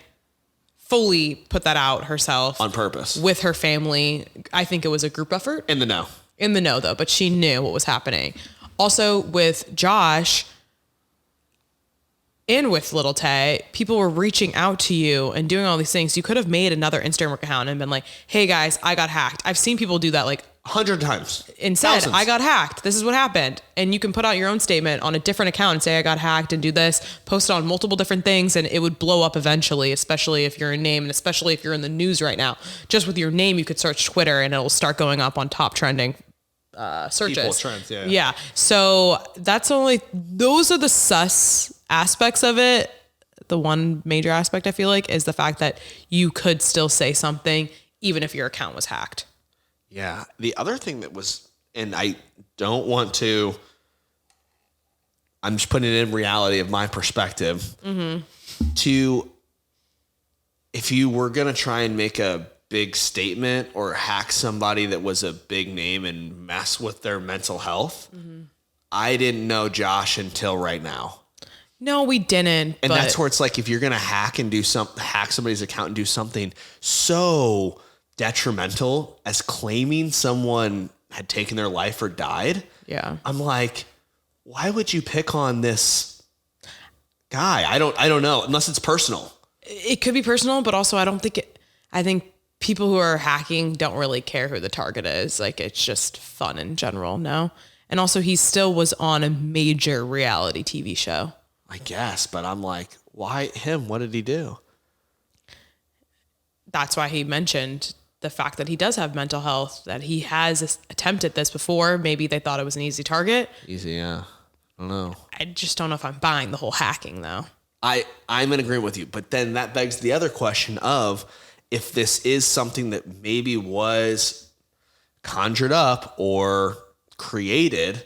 fully put that out herself. On purpose. With her family. I think it was a group effort. In the know. In the know, though, but she knew what was happening. Also, with Josh and with little Tay, people were reaching out to you and doing all these things. You could have made another Instagram account and been like, hey guys, I got hacked. I've seen people do that like 100 times. And said, I got hacked. This is what happened. And you can put out your own statement on a different account and say, I got hacked and do this, post it on multiple different things, and it would blow up eventually, especially if you're a name and especially if you're in the news right now. Just with your name, you could search Twitter and it'll start going up on top trending searches. People trends, yeah. Yeah. So those are the sus aspects of it. The one major aspect I feel like is the fact that you could still say something even if your account was hacked. Yeah. The other thing that was, and I don't want to, I'm just putting it in reality of my perspective, if you were going to try and make a big statement or hack somebody that was a big name and mess with their mental health, I didn't know Josh until right now. No, we didn't. And that's where it's like, if you're going to hack somebody's account and do something so detrimental as claiming someone had taken their life or died. Yeah. I'm like, why would you pick on this guy? I don't know, unless it's personal. It could be personal, but also I think people who are hacking don't really care who the target is. Like, it's just fun in general. No. And also he still was on a major reality TV show. I guess, but I'm like, why him? What did he do? That's why he mentioned the fact that he does have mental health, that he has attempted this before. Maybe they thought it was an easy target. Easy, yeah. I don't know. I just don't know if I'm buying the whole hacking, though. I'm in agreement with you. But then that begs the other question of, if this is something that maybe was conjured up or created,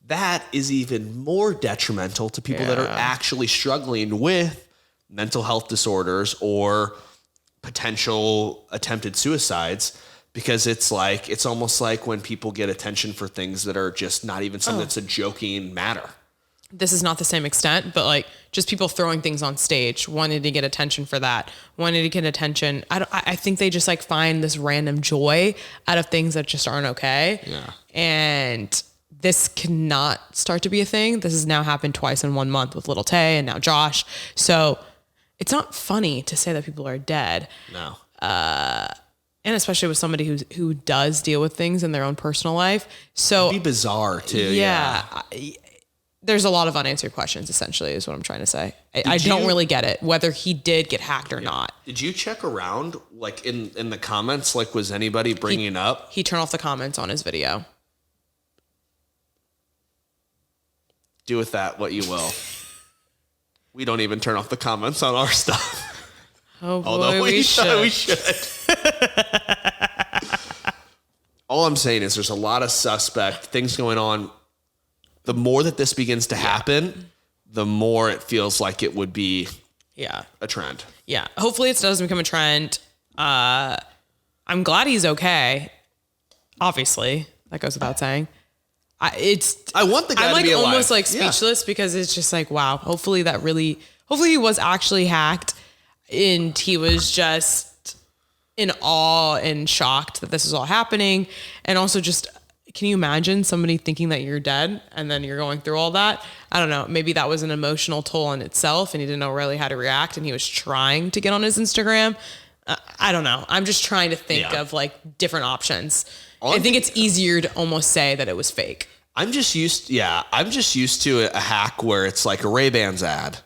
that is even more detrimental to people that are actually struggling with mental health disorders or potential attempted suicides, because it's almost like when people get attention for things that are just not even something that's a joking matter. This is not the same extent, but like just people throwing things on stage, wanting to get attention for that, wanting to get attention. I think they just like find this random joy out of things that just aren't okay. Yeah. And this cannot start to be a thing. This has now happened twice in 1 month with little Tay and now Josh. So it's not funny to say that people are dead. No. And especially with somebody who does deal with things in their own personal life. So it'd be bizarre too. Yeah. There's a lot of unanswered questions, essentially, is what I'm trying to say. I don't really get it, whether he did get hacked or not. Did you check around, like in the comments? Like, was anybody bringing up? He turned off the comments on his video. Do with that what you will. We don't even turn off the comments on our stuff. Oh boy, although we should. We should. All I'm saying is there's a lot of suspect things going on. The more that this begins to happen, the more it feels like it would be a trend. Yeah. Hopefully it doesn't become a trend. I'm glad he's okay. Obviously, that goes without saying. I want the guy to be alive. I'm almost like speechless because it's just like, wow, hopefully he was actually hacked and he was just in awe and shocked that this is all happening. And also just, can you imagine somebody thinking that you're dead and then you're going through all that? I don't know. Maybe that was an emotional toll in itself and he didn't know really how to react and he was trying to get on his Instagram. I don't know. I'm just trying to think of like different options. I think it's easier to almost say that it was fake. I'm just used to a hack where it's like a Ray-Bans ad.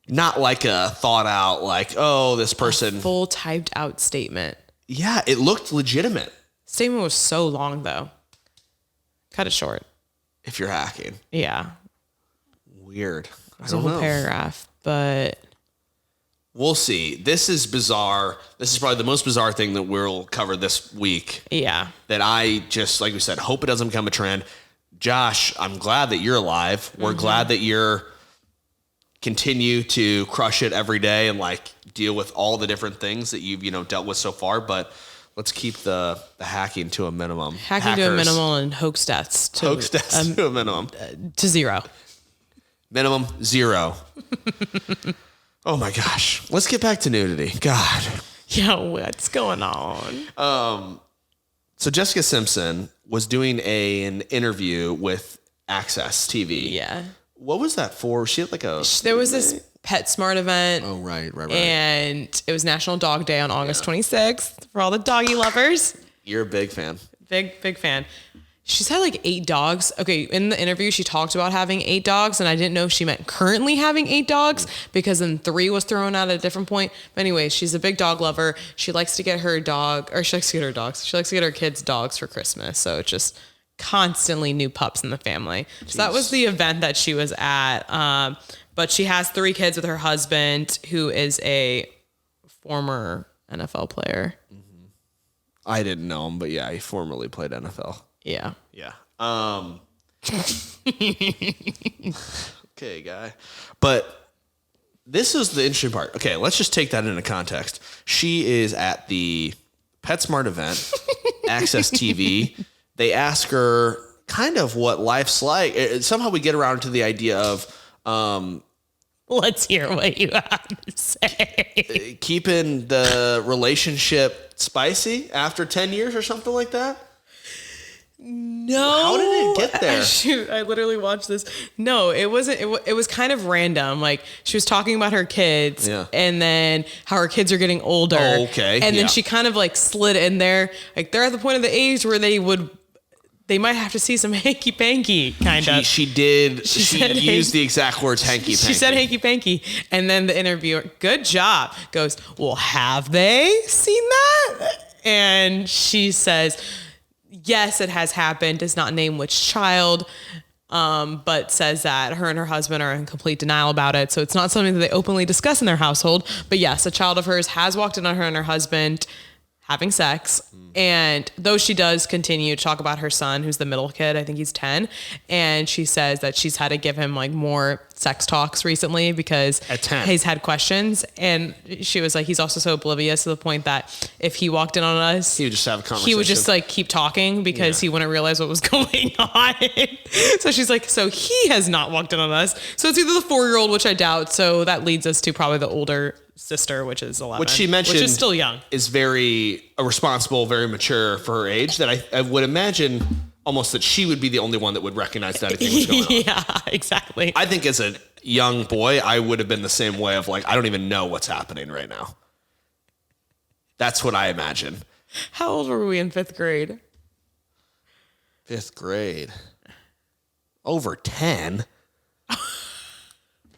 Not like a thought out, like, oh, this person. A full typed out statement. Yeah, it looked legitimate. Statement was so long though. Cut it short. If you're hacking. Yeah. Weird. It's a whole paragraph, but we'll see. This is bizarre. This is probably the most bizarre thing that we'll cover this week. Yeah. That I just, like we said, hope it doesn't become a trend. Josh, I'm glad that you're alive. We're glad that you're continue to crush it every day and like deal with all the different things that you've, dealt with so far. But let's keep the hacking to a minimum. Hacking to a minimum and hoax deaths to a minimum. To zero. Minimum 0. Oh my gosh. Let's get back to nudity. God. Yeah, what's going on? So Jessica Simpson was doing an interview with Access TV. Yeah. What was that for? She had like there was this PetSmart event. Oh, right. And it was National Dog Day on August 26th for all the doggy lovers. You're a big fan. Big fan. She's had like 8 dogs. Okay, in the interview, she talked about having 8 dogs, and I didn't know if she meant currently having 8 dogs because then 3 was thrown out at a different point. But anyways, she's a big dog lover. She likes to get her kids dogs for Christmas. So it's just constantly new pups in the family. Jeez. So that was the event that she was at. But she has 3 kids with her husband, who is a former NFL player. Mm-hmm. I didn't know him, but yeah, he formerly played NFL. Yeah. Okay, guy. But this is the interesting part. Okay, let's just take that into context. She is at the PetSmart event, Access TV. They ask her kind of what life's like. Somehow we get around to the idea of let's hear what you have to say. Keeping the relationship spicy after 10 years or something like that. No. How did it get there? Shoot, I literally watched this. No, it wasn't. It was kind of random. Like she was talking about her kids and then how her kids are getting older. Oh, okay. And then she kind of like slid in there. Like they're at the point of the age where they might have to see some hanky panky kind of. She used the exact words hanky panky. She said hanky panky. And then the interviewer, good job, goes, well, have they seen that? And she says, yes, it has happened, does not name which child, but says that her and her husband are in complete denial about it. So it's not something that they openly discuss in their household. But yes, a child of hers has walked in on her and her husband having sex. And though she does continue to talk about her son, who's the middle kid, I think he's 10. And she says that she's had to give him like more sex talks recently because at 10. He's had questions. And she was like, he's also so oblivious to the point that if he walked in on us, he would just have a conversation. He would just like keep talking because he wouldn't realize what was going on. So she's like, so he has not walked in on us. So it's either the 4-year-old, which I doubt. So that leads us to probably the older sister, which is 11, which she mentioned, which is still young, is very responsible, very mature for her age. That I would imagine almost that she would be the only one that would recognize that anything was going on. Yeah, exactly. I think as a young boy, I would have been the same way of like, I don't even know what's happening right now. That's what I imagine. How old were we in 5th grade? 5th grade. Over 10.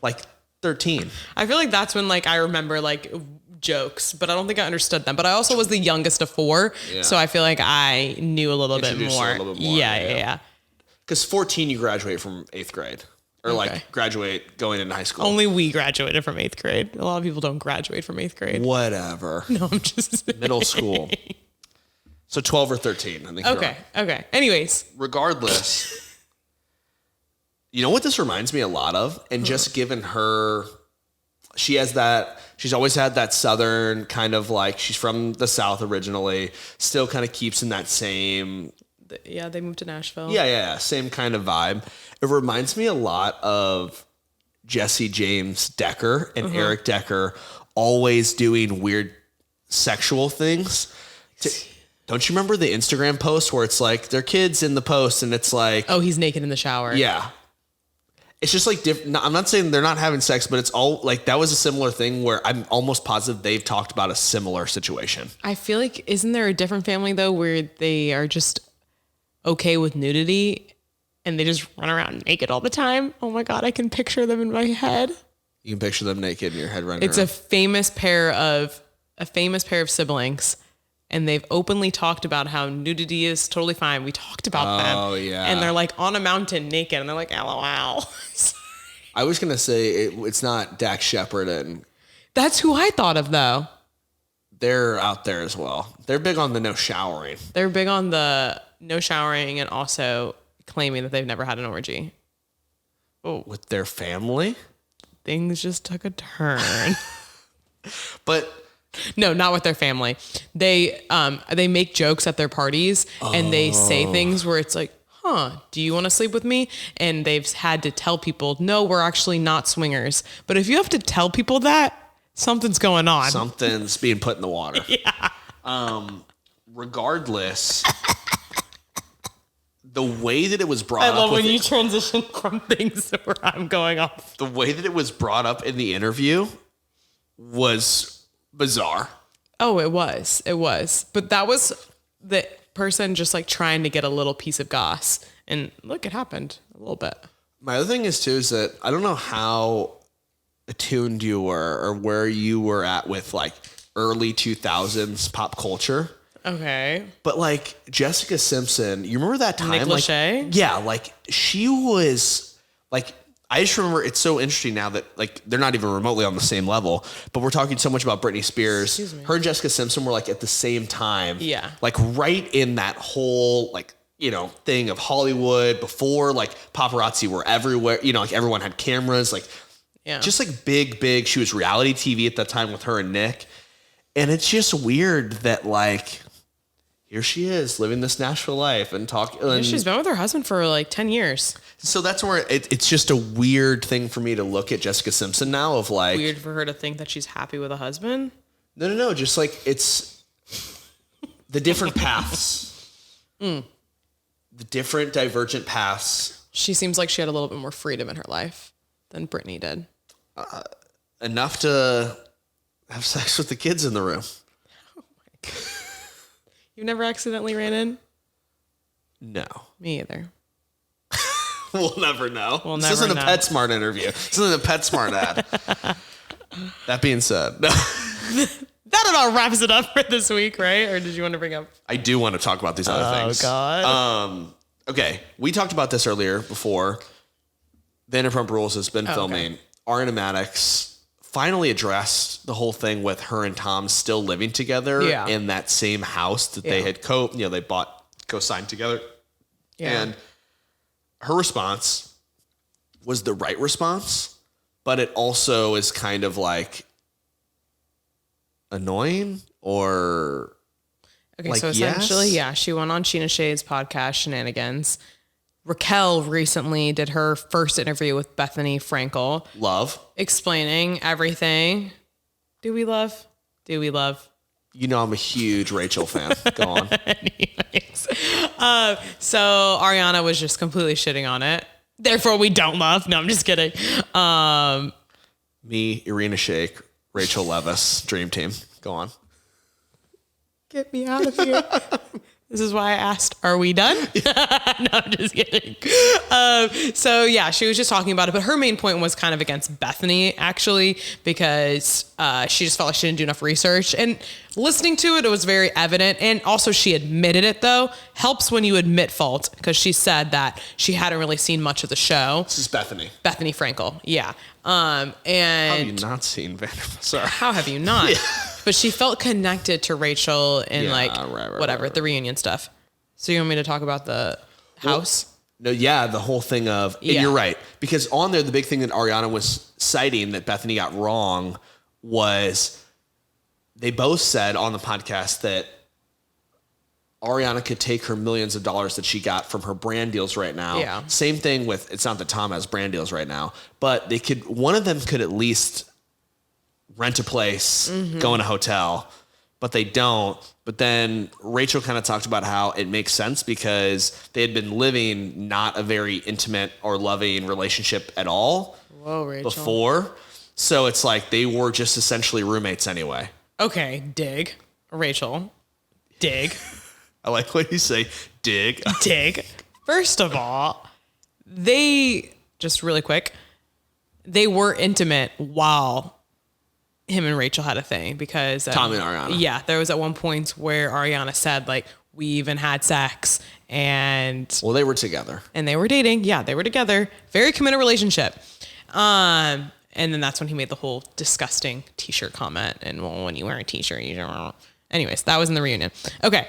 Like 13. I feel like that's when like I remember like jokes, but I don't think I understood them. But I also was the youngest of 4, so I feel like I knew a little bit more. Yeah. Because 14, you graduate from 8th grade, or like graduate going into high school. Only we graduated from 8th grade. A lot of people don't graduate from 8th grade. Whatever. No, I'm just middle school. So 12 or 13, I think. Okay. Anyways, regardless. You know what this reminds me a lot of? And just given her, she's always had that Southern kind of like, she's from the South originally, still kind of keeps in that same. Yeah, they moved to Nashville. Yeah. Same kind of vibe. It reminds me a lot of Jesse James Decker and Eric Decker always doing weird sexual things. Don't you remember the Instagram post where it's like their kids in the post and it's like, oh, he's naked in the shower. Yeah. It's just like different. I'm not saying they're not having sex, but it's all like that was a similar thing where I'm almost positive they've talked about a similar situation. I feel like, isn't there a different family though where they are just okay with nudity and they just run around naked all the time? Oh my God, I can picture them in my head. You can picture them naked in your head running around. It's a famous pair of siblings. And they've openly talked about how nudity is totally fine. We talked about them. Oh, yeah. And they're like on a mountain naked. And they're like, LOL. I was going to say it's not Dax Shepard. And that's who I thought of, though. They're out there as well. They're big on the no showering. They're big on the no showering and also claiming that they've never had an orgy. Oh, with their family? things just took a turn. But no, not with their family. They make jokes at their parties and they say things where it's like, do you want to sleep with me? And they've had to tell people, no, we're actually not swingers. But if you have to tell people that, something's going on. Something's being put in the water. Yeah. Regardless, the way that it was brought up. I love when you transition from things where I'm going off. The way that it was brought up in the interview was bizarre. Oh, it was. It was. But that was the person just like trying to get a little piece of goss. And look, it happened a little bit. My other thing is too, is that I don't know how attuned you were or where you were at with like early 2000s pop culture. Okay. But like Jessica Simpson, you remember that time? Nick Lachey? Yeah, like she was like, I just remember it's so interesting now that like they're not even remotely on the same level, but we're talking so much about Britney Spears. Excuse me. Her and Jessica Simpson were like at the same time. Yeah. Like right in that whole like, you know, thing of Hollywood before like paparazzi were everywhere, you know, like everyone had cameras, like just like big, she was reality TV at that time with her and Nick. And it's just weird that like, here she is living this Nashville life and talking. Yeah, she's been with her husband for like 10 years. So that's where it's just a weird thing for me to look at Jessica Simpson now of like. Weird for her to think that she's happy with a husband? No. Just like it's the different paths. The different divergent paths. She seems like she had a little bit more freedom in her life than Britney did. Enough to have sex with the kids in the room. Oh my God. You never accidentally ran in? No. Me either. We'll never know. We'll this never isn't know. a PetSmart interview. This isn't a PetSmart ad. That being said, no. That about wraps it up for this week, right? Or did you want to bring up? I do want to talk about these other things. Oh, God. Okay. We talked about this earlier before. Vanderpump Rules has been filming. Okay. Ariana Madix finally addressed the whole thing with her and Tom still living together in that same house that they had they co-signed together. Yeah. And her response was the right response, but it also is kind of like annoying or okay. So essentially, she went on Sheena Shade's podcast, Shenanigans. Raquel recently did her first interview with Bethany Frankel. Love. Explaining everything. Do we love? You know I'm a huge Rachel fan. Go on. Anyways. So Ariana was just completely shitting on it. Therefore, we don't love. No, I'm just kidding. Me, Irina Shayk, Rachel Leviss, Dream Team. Go on. Get me out of here. This is why I asked, are we done? No, I'm just kidding. So yeah, she was just talking about it, but her main point was kind of against Bethany, actually, because she just felt like she didn't do enough research. And listening to it, it was very evident. And also she admitted it, though. Helps when you admit fault, because she said that she hadn't really seen much of the show. This is Bethany. Bethany Frankel, yeah. And how have you not seen Vanderpump? Sorry. How have you not? Yeah. But she felt connected to Rachel in the reunion stuff. So you want me to talk about the house? No, the whole thing of, and you're right. Because on there, the big thing that Ariana was citing that Bethany got wrong was they both said on the podcast that Ariana could take her millions of dollars that she got from her brand deals right now. Yeah. Same thing with, it's not that Tom has brand deals right now, but one of them could at least rent a place, go in a hotel, but they don't. But then Rachel kind of talked about how it makes sense because they had been living not a very intimate or loving relationship at all before. So it's like they were just essentially roommates anyway. Okay, dig. Rachel, dig. I like when you say dig. Dig. First of all, just really quick, they were intimate while him and Rachel had a thing because Tom and Ariana. Yeah, there was at one point where Ariana said like we even had sex and they were together and they were dating. Yeah, they were together. Very committed relationship. And then that's when he made the whole disgusting t-shirt comment. And well, when you wear a t-shirt, you don't. Anyways, that was in the reunion. Okay,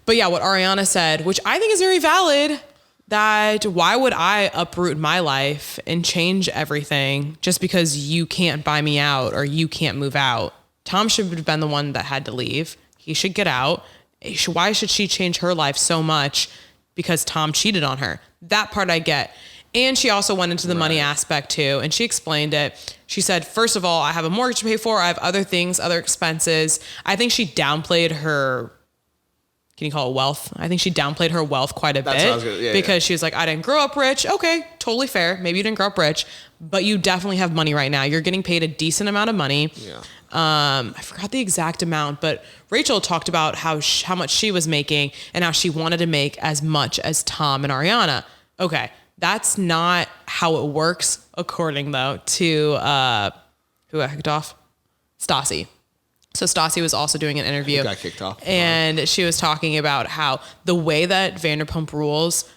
but yeah, what Ariana said, which I think is very valid. that why would I uproot my life and change everything just because you can't buy me out or you can't move out? Tom should have been the one that had to leave. He should get out. Why should she change her life so much because Tom cheated on her? That part I get. And she also went into the money aspect too. And she explained it. She said, first of all, I have a mortgage to pay for. I have other things, other expenses. I think she downplayed her, can you call it wealth? I think she downplayed her wealth quite a bit because she was like, I didn't grow up rich. Okay, totally fair. Maybe you didn't grow up rich, but you definitely have money right now. You're getting paid a decent amount of money. Yeah. I forgot the exact amount, but Rachel talked about how much she was making and how she wanted to make as much as Tom and Ariana. Okay. That's not how it works, according though to who got kicked off? Stassi. So Stassi was also doing an interview. Got kicked off. And she was talking about how the way that Vanderpump Rules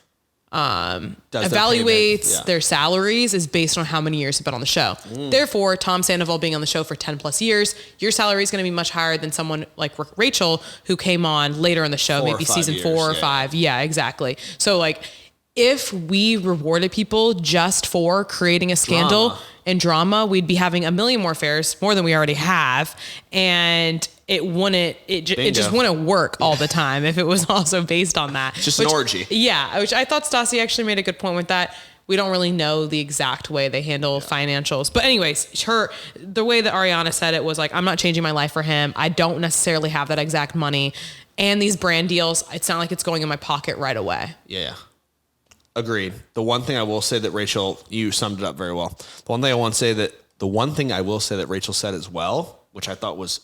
evaluates their salaries is based on how many years you've been on the show. Therefore, Tom Sandoval being on the show for 10 plus years, your salary is going to be much higher than someone like Rachel who came on later in the show, maybe season 4 or 5. Yeah, exactly. So like, if we rewarded people just for creating a scandal and drama, we'd be having a million more affairs, more than we already have. And it just wouldn't work all the time if it was also based on that. Just an orgy. Yeah, which I thought Stassi actually made a good point with that. We don't really know the exact way they handle financials. But anyways, the way that Ariana said it was like, I'm not changing my life for him. I don't necessarily have that exact money. And these brand deals, it's not like it's going in my pocket right away. Yeah. Agreed. The one thing I will say that Rachel, you summed it up very well. The one thing I will say that Rachel said as well, which I thought was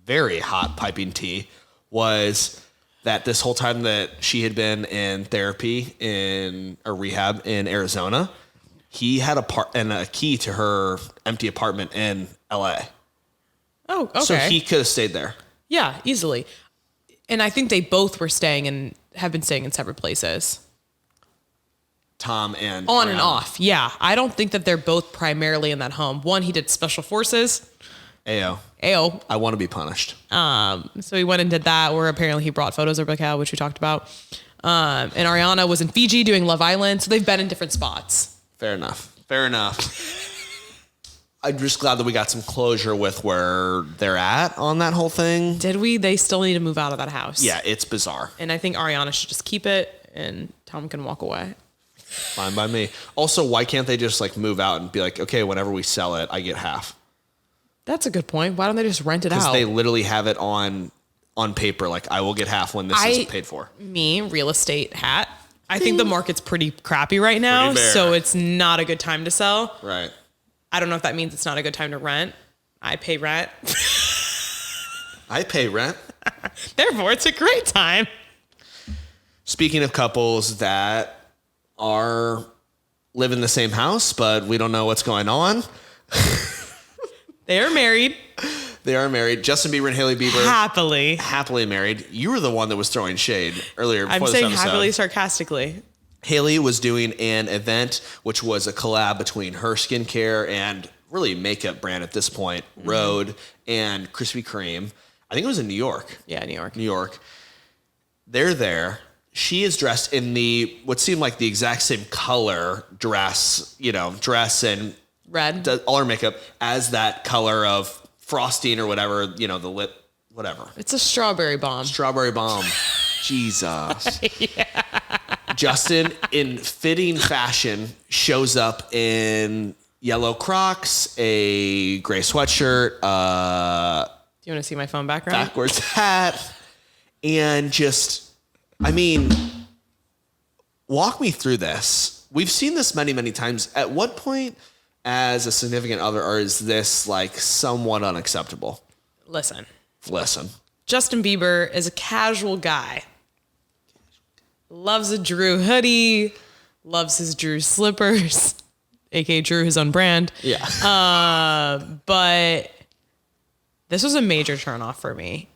very hot piping tea, was that this whole time that she had been in therapy or rehab in Arizona, he had a key to her empty apartment in LA. Oh, okay. So he could have stayed there. Yeah, easily. And I think they both were have been staying in separate places. Tom and on Ariana. And off. Yeah. I don't think that they're both primarily in that home. One, he did special forces. Ayo. I want to be punished. So he went and did that, where apparently he brought photos of Raquel, which we talked about. And Ariana was in Fiji doing Love Island. So they've been in different spots. Fair enough. I'm just glad that we got some closure with where they're at on that whole thing. Did we? They still need to move out of that house. Yeah, it's bizarre. And I think Ariana should just keep it and Tom can walk away. Fine by me. Also, why can't they just like move out and be like, okay, whenever we sell it, I get half? That's a good point. Why don't they just rent it out? Because they literally have it on paper. Like, I will get half when this is paid for. Real estate hat. I think the market's pretty crappy right now, so it's not a good time to sell. Right. I don't know if that means it's not a good time to rent. I pay rent. I pay rent. Therefore, it's a great time. Speaking of couples that live in the same house, but we don't know what's going on. They are married. They are married. Justin Bieber and Hailey Bieber. Happily married. You were the one that was throwing shade earlier. I'm saying happily sarcastically. Hailey was doing an event, which was a collab between her skincare and really makeup brand at this point, Rhode and Krispy Kreme. I think it was in New York. Yeah, New York. They're there. She is dressed in what seemed like the exact same color dress and red, all her makeup as that color of frosting or whatever, the lip, whatever. It's a strawberry bomb. Jesus. Yeah. Justin, in fitting fashion, shows up in yellow Crocs, a gray sweatshirt, do you want to see my phone background? Backwards hat, and walk me through this. We've seen this many, many times. At what point, as a significant other, is this like somewhat unacceptable? Listen. Justin Bieber is a casual guy. Loves a Drew hoodie. Loves his Drew slippers. AKA Drew, his own brand. Yeah. But this was a major turnoff for me.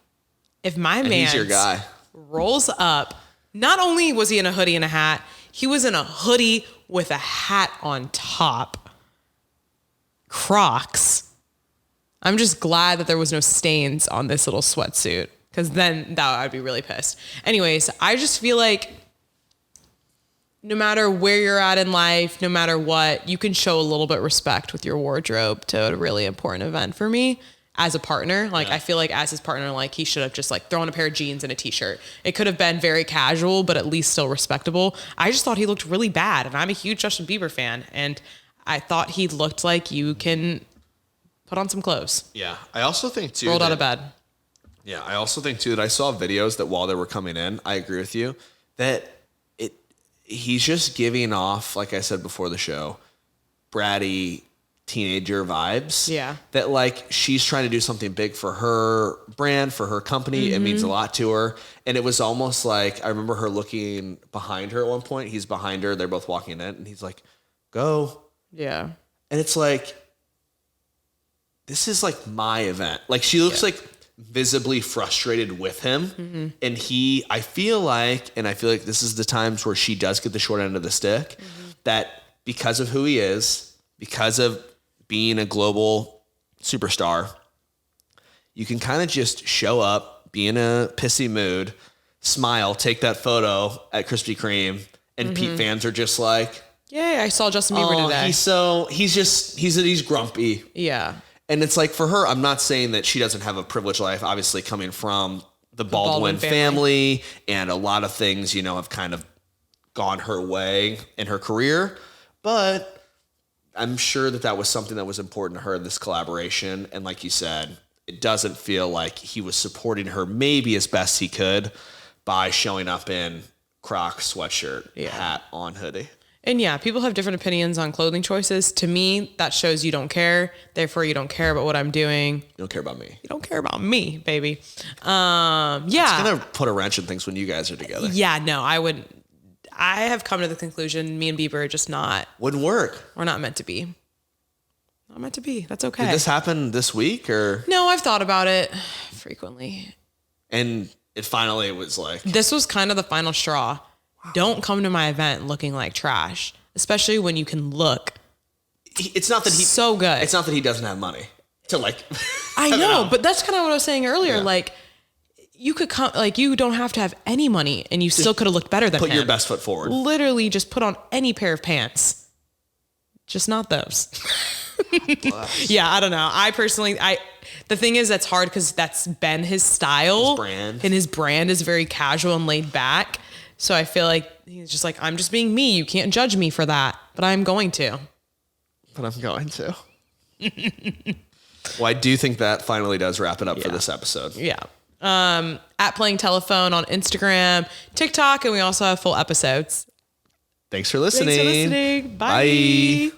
If my man, he's your guy, rolls up, not only was he in a hoodie and a hat, he was in a hoodie with a hat on top. Crocs. I'm just glad that there was no stains on this little sweatsuit, because then I'd be really pissed. Anyways, I just feel like no matter where you're at in life, no matter what, you can show a little bit of respect with your wardrobe to a really important event for me as a partner. Like, I feel like as his partner, like he should have just like thrown a pair of jeans and a t-shirt. It could have been very casual, but at least still respectable. I just thought he looked really bad, and I'm a huge Justin Bieber fan, and I thought he looked like you can put on some clothes. Yeah. I also think too. Rolled out of bed. Yeah. I also think too that I saw videos that while they were coming in, I agree with you that he's just giving off, like I said before the show, bratty teenager vibes. Yeah. That like she's trying to do something big for her brand, for her company. It means a lot to her. And it was almost like, I remember her looking behind her at one point. He's behind her. They're both walking in and he's like, go. Yeah. And it's like, this is like my event. Like she looks like visibly frustrated with him. And I feel like this is the times where she does get the short end of the stick, that because of who he is, because of being a global superstar, you can kind of just show up, be in a pissy mood, smile, take that photo at Krispy Kreme, and fans are just like, yeah, I saw Justin Bieber today. He's grumpy. Yeah. And it's like, for her, I'm not saying that she doesn't have a privileged life, obviously coming from the Baldwin family, and a lot of things, have kind of gone her way in her career. But I'm sure that was something that was important to her in this collaboration. And like you said, it doesn't feel like he was supporting her maybe as best he could by showing up in Crocs, sweatshirt, hat on, hoodie. And yeah, people have different opinions on clothing choices. To me, that shows you don't care. Therefore, you don't care about what I'm doing. You don't care about me. You don't care about me, baby. Yeah. It's going to put a wrench in things when you guys are together. Yeah, no, I wouldn't. I have come to the conclusion me and Bieber are just not. Wouldn't work. We're not meant to be. Not meant to be. That's okay. Did this happen this week or? No, I've thought about it frequently. And it finally was like. This was kind of the final straw. Don't come to my event looking like trash, especially when you can look. It's not that he's so good. It's not that he doesn't have money to like. I know, but that's kind of what I was saying earlier. Yeah. Like, you could come, like, you don't have to have any money, and you still could have looked better than him. Put your best foot forward. Literally, just put on any pair of pants, just not those. Yeah, I don't know. I personally, the thing is, that's hard because that's been his style, his brand, and his brand is very casual and laid back. So I feel like he's just like, I'm just being me. You can't judge me for that, but I'm going to. Well, I do think that finally does wrap it up for this episode. Yeah. At Playing Telephone on Instagram, TikTok, and we also have full episodes. Thanks for listening. Bye.